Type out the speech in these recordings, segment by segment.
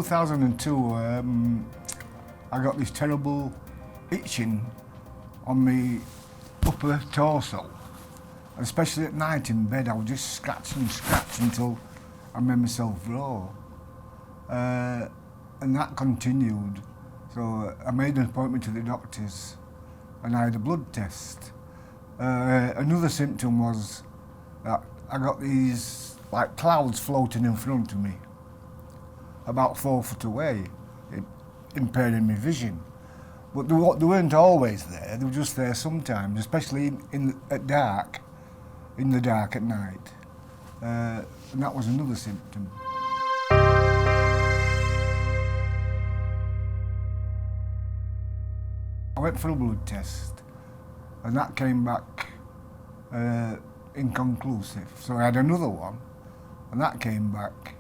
2002, I got this terrible itching on my upper torso. Especially at night in bed, I would just scratch and scratch until I made myself raw. And that continued. So I made an appointment to the doctors and I had a blood test. Another symptom was that I got these like clouds floating in front of me, about 4 foot away, impairing my vision. But they weren't always there, they were just there sometimes, especially at dark, in the dark at night. And that was another symptom. I went for a blood test and that came back inconclusive. So I had another one and that came back.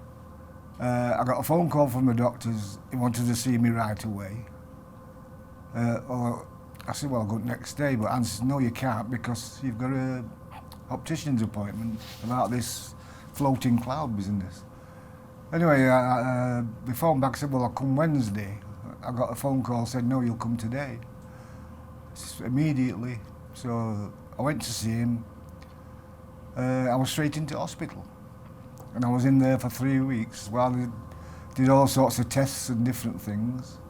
I got a phone call from the doctors, he wanted to see me right away. Or I said, well, I'll go next day, but Anne said, no, you can't because you've got an optician's appointment about this floating cloud business. Anyway, they phoned back and said, well, I'll come Wednesday. I got a phone call, said, no, you'll come today. Immediately. So I went to see him. I was straight into hospital. And I was in there for 3 weeks while they did all sorts of tests and different things.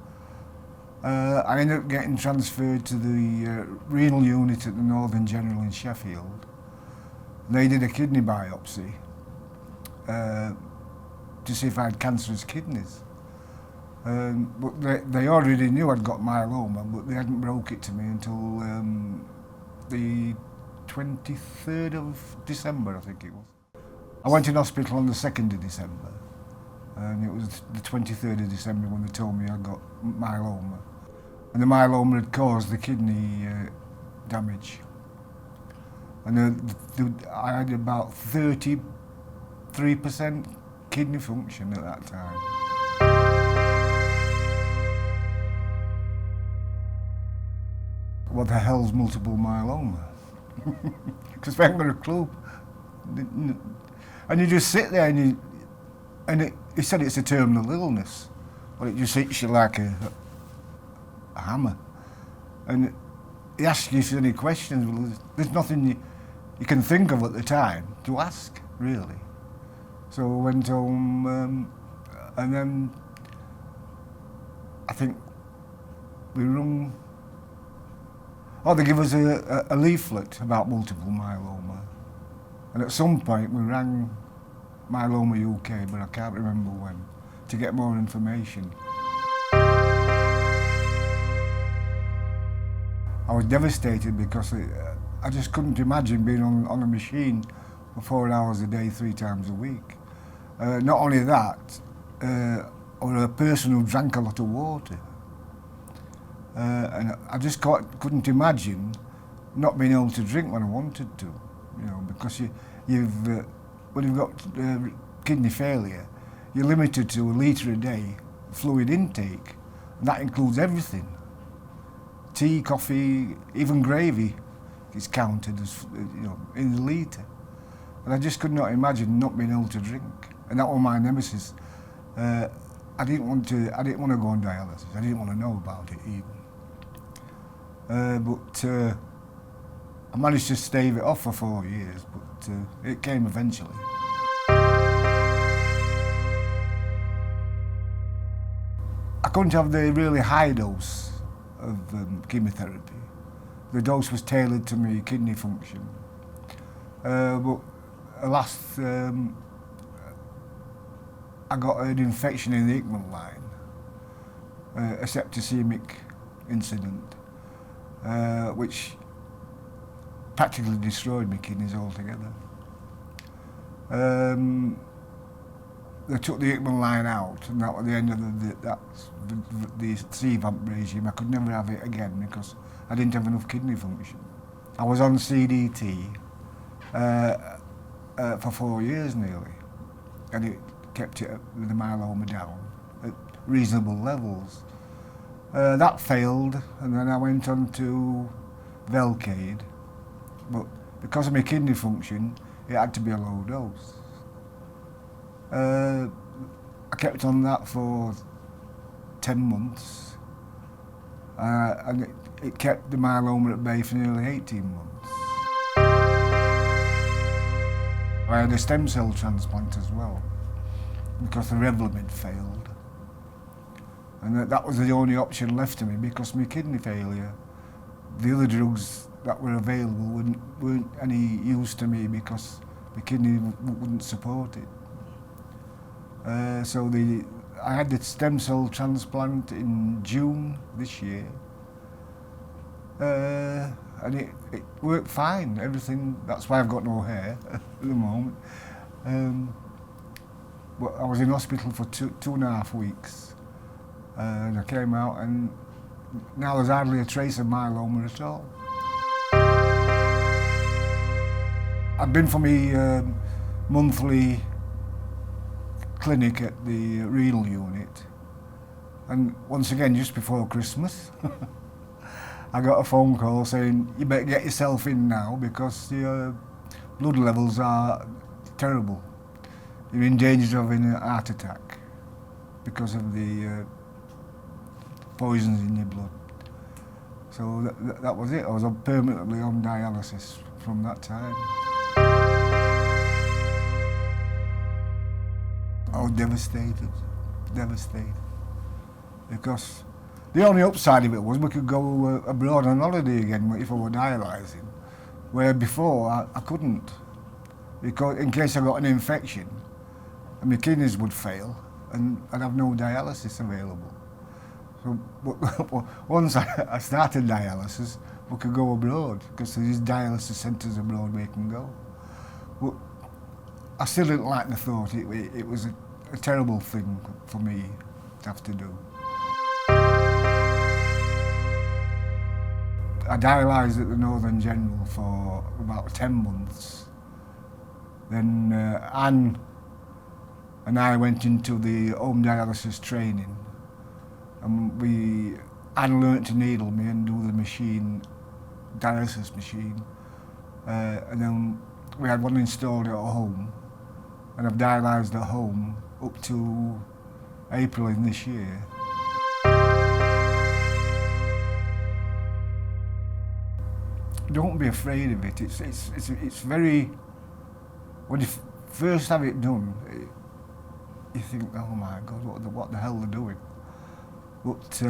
I ended up getting transferred to the renal unit at the Northern General in Sheffield. They did a kidney biopsy to see if I had cancerous kidneys. But they already knew I'd got myeloma, but they hadn't broke it to me until the 23rd of December, I think it was. I went in hospital on the 2nd of December, and it was the 23rd of December when they told me I got myeloma. And the myeloma had caused the kidney damage. And I had about 33% kidney function at that time. What the hell's multiple myeloma? Because I haven't got a clue. And you just sit there and he said it's a terminal illness. Well, it just hits you like a hammer. And he asks you if there's any questions. Well, there's nothing you can think of at the time to ask, really. So I went home and then I think we rung. Oh, they give us a leaflet about multiple myeloma. And at some point we rang Myeloma UK, but I can't remember when, to get more information. I was devastated because I just couldn't imagine being on a machine for 4 hours a day, 3 times a week. Not only that, or a person who drank a lot of water. And I just couldn't imagine not being able to drink when I wanted to, you know, because when you've got kidney failure, you're limited to 1 litre a day fluid intake, and that includes everything. Tea, coffee, even gravy is counted as, you know, in the litre. And I just could not imagine not being able to drink, and that was my nemesis. I didn't want to go on dialysis. I didn't want to know about it even. But I managed to stave it off for 4 years, but it came eventually. I couldn't have the really high dose of chemotherapy. The dose was tailored to my kidney function. But alas, I got an infection in the Hickman line, a septicemic incident, which practically destroyed my kidneys altogether. They took the Hickman line out, and that was the end of the CVAMP regime. I could never have it again because I didn't have enough kidney function. I was on CDT for 4 years nearly, and it kept it with the myeloma down at reasonable levels. That failed, and then I went on to Velcade, but because of my kidney function, it had to be a low dose. I I kept on that for 10 months, and it kept the myeloma at bay for nearly 18 months. I had a stem cell transplant as well, because the Revlimid failed. And that was the only option left to me because of my kidney failure. The other drugs that were available weren't any use to me because my kidney wouldn't support it. So I had the stem cell transplant in June this year. And it worked fine, everything. That's why I've got no hair at the moment. But I was in hospital for 2.5 weeks, and I came out, and now there's hardly a trace of myeloma at all. I've been for my monthly clinic at the renal unit, and once again, just before Christmas, I got a phone call saying, you better get yourself in now because your blood levels are terrible. You're in danger of having a heart attack because of the poisons in your blood. So that was it. I was permanently on dialysis from that time. I was devastated, because the only upside of it was we could go abroad on holiday again if I were dialysing, where before I couldn't, because in case I got an infection, and my kidneys would fail, and I'd have no dialysis available. So once I started dialysis, we could go abroad, because there's dialysis centres abroad we can go. But I still didn't like the thought. It was a terrible thing for me to have to do. I dialysed at the Northern General for about 10 months. Then Anne and I went into the home dialysis training, and Anne learnt to needle me and do the dialysis machine, and then we had one installed at home, and I've dialysed at home up to April in this year. Don't be afraid of it. It's very. When you first have it done, you think, oh my God, what the hell they're doing? But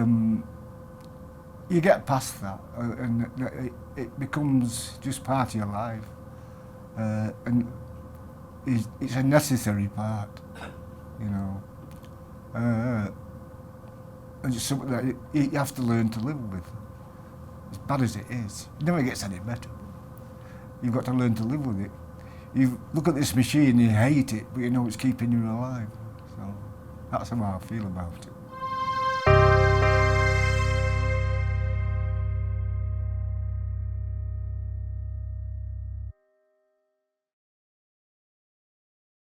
you get past that, and it becomes just part of your life, and it's a necessary part, you know. And it's something that you have to learn to live with. As bad as it is, it never gets any better. You've got to learn to live with it. You look at this machine, you hate it, but you know it's keeping you alive. So that's how I feel about it.